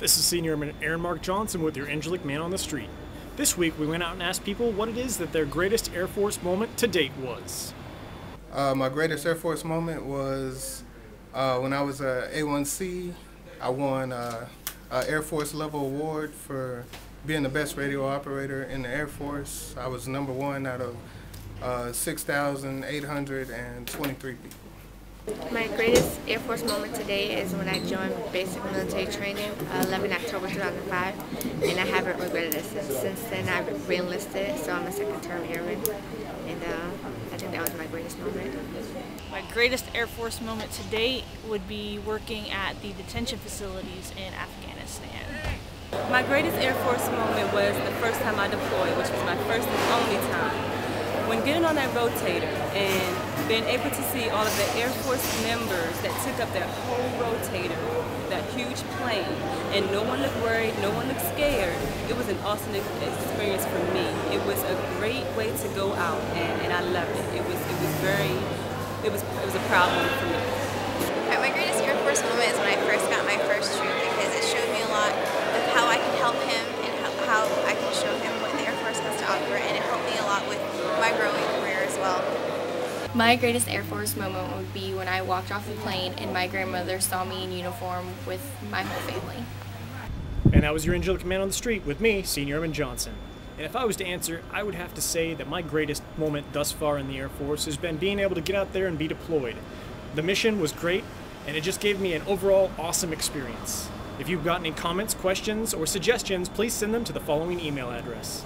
This is Senior Airman Aaron Johnson with your Incirlik Man on the Street. This week we went out and asked people what it is that their greatest Air Force moment to date was. My greatest Air Force moment was when I was a A1C. I won an Air Force level award for being the best radio operator in the Air Force. I was number one out of 6,823 people. My greatest Air Force moment today is when I joined basic military training 11 October 2005, and I haven't regretted it since. Since then I've re-enlisted, so I'm a second-term airman, and I think that was my greatest moment. My greatest Air Force moment to date would be working at the detention facilities in Afghanistan. My greatest Air Force moment was the first time I deployed, which was my first and only time. When getting on that rotator and being able to see all of the Air Force members that took up that whole rotator, that huge plane, and no one looked worried, no one looked scared, it was an awesome experience for me. It was a great way to go out, and I loved it. It was a proud moment for me. My greatest Air Force moment is when I first got my first troop, because it showed me a lot of how I can help him and how I can show him what the Air Force has to offer, and it helped me a lot with my growing career as well. My greatest Air Force moment would be when I walked off the plane and my grandmother saw me in uniform with my whole family. And that was your Incirlik Man on the Street with me, Senior Airman Johnson. And if I was to answer, I would have to say that my greatest moment thus far in the Air Force has been being able to get out there and be deployed. The mission was great, and it just gave me an overall awesome experience. If you've got any comments, questions, or suggestions, please send them to the following email address.